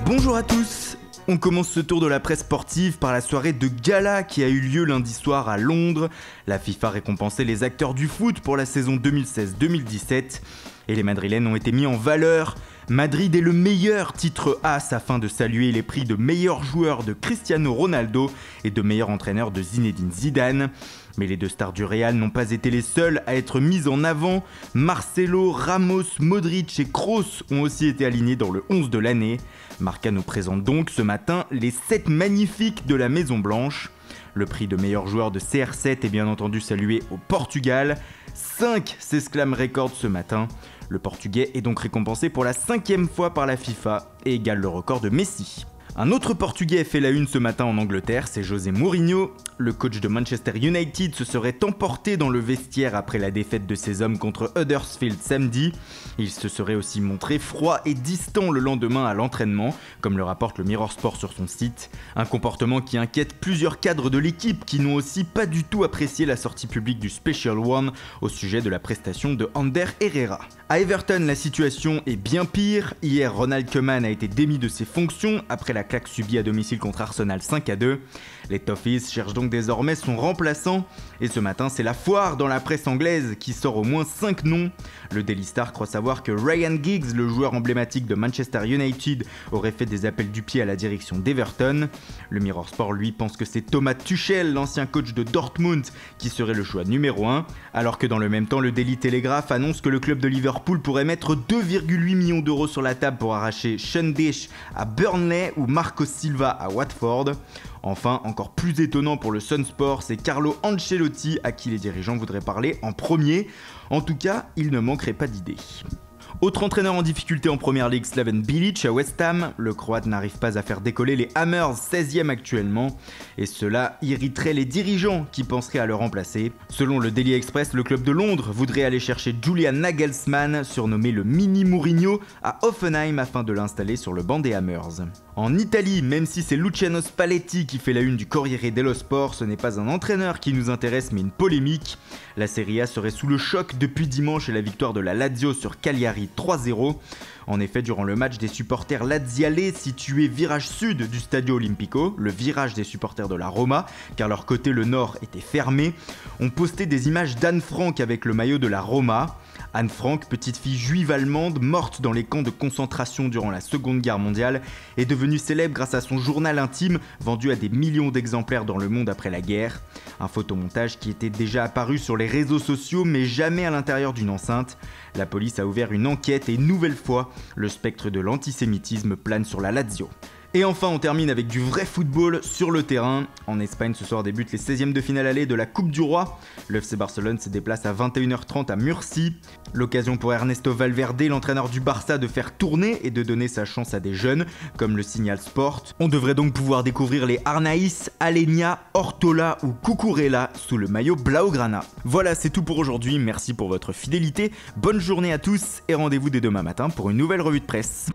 Bonjour à tous. On commence ce tour de la presse sportive par la soirée de gala qui a eu lieu lundi soir à Londres. La FIFA récompensait les acteurs du foot pour la saison 2016-2017 et les Madrilènes ont été mis en valeur. Madrid est le meilleur titre As afin de saluer les prix de meilleur joueur de Cristiano Ronaldo et de meilleur entraîneur de Zinedine Zidane. Mais les deux stars du Real n'ont pas été les seuls à être mises en avant. Marcelo, Ramos, Modric et Kroos ont aussi été alignés dans le 11 de l'année. Marca nous présente donc ce matin les 7 magnifiques de la Maison Blanche. Le prix de meilleur joueur de CR7 est bien entendu salué au Portugal. 5 s'exclame Record ce matin. Le Portugais est donc récompensé pour la 5e fois par la FIFA et égale le record de Messi. Un autre Portugais fait la une ce matin en Angleterre, c'est José Mourinho. Le coach de Manchester United se serait emporté dans le vestiaire après la défaite de ses hommes contre Huddersfield samedi. Il se serait aussi montré froid et distant le lendemain à l'entraînement, comme le rapporte le Mirror Sport sur son site. Un comportement qui inquiète plusieurs cadres de l'équipe qui n'ont aussi pas du tout apprécié la sortie publique du Special One au sujet de la prestation de Ander Herrera. À Everton, la situation est bien pire. Hier, Ronald Koeman a été démis de ses fonctions après la claque subie à domicile contre Arsenal 5-2. Les Toffees cherchent donc désormais son remplaçant. Et ce matin, c'est la foire dans la presse anglaise qui sort au moins 5 noms. Le Daily Star croit savoir que Ryan Giggs, le joueur emblématique de Manchester United, aurait fait des appels du pied à la direction d'Everton. Le Mirror Sport, lui, pense que c'est Thomas Tuchel, l'ancien coach de Dortmund, qui serait le choix numéro 1. Alors que dans le même temps, le Daily Telegraph annonce que le club de Liverpool pourrait mettre 2,8 millions d'euros sur la table pour arracher Sean Dyche à Burnley ou Marco Silva à Watford. Enfin, encore plus étonnant pour le Sun Sport, c'est Carlo Ancelotti à qui les dirigeants voudraient parler en premier. En tout cas, il ne manquerait pas d'idées. Autre entraîneur en difficulté en première ligue, Slaven Bilic à West Ham. Le Croate n'arrive pas à faire décoller les Hammers, 16e actuellement. Et cela irriterait les dirigeants qui penseraient à le remplacer. Selon le Daily Express, le club de Londres voudrait aller chercher Julian Nagelsmann, surnommé le mini Mourinho, à Hoffenheim afin de l'installer sur le banc des Hammers. En Italie, même si c'est Luciano Spalletti qui fait la une du Corriere dello Sport, ce n'est pas un entraîneur qui nous intéresse mais une polémique. La Serie A serait sous le choc depuis dimanche et la victoire de la Lazio sur Cagliari 3-0. En effet, durant le match, des supporters lazialais situés virage sud du Stadio Olimpico, le virage des supporters de la Roma, car leur côté le nord était fermé, ont posté des images d'Anne Frank avec le maillot de la Roma. Anne Frank, petite fille juive allemande morte dans les camps de concentration durant la Seconde Guerre mondiale, est devenue célèbre grâce à son journal intime vendu à des millions d'exemplaires dans le monde après la guerre. Un photomontage qui était déjà apparu sur les réseaux sociaux mais jamais à l'intérieur d'une enceinte. La police a ouvert une enquête et une nouvelle fois, le spectre de l'antisémitisme plane sur la Lazio. Et enfin, on termine avec du vrai football sur le terrain. En Espagne, ce soir débutent les 16e de finale aller de la Coupe du Roi. Le FC Barcelone se déplace à 21h30 à Murcie. L'occasion pour Ernesto Valverde, l'entraîneur du Barça, de faire tourner et de donner sa chance à des jeunes, comme le signale Sport. On devrait donc pouvoir découvrir les Arnaïs, Alenia, Ortola ou Cucurella sous le maillot Blaugrana. Voilà, c'est tout pour aujourd'hui. Merci pour votre fidélité. Bonne journée à tous et rendez-vous dès demain matin pour une nouvelle revue de presse.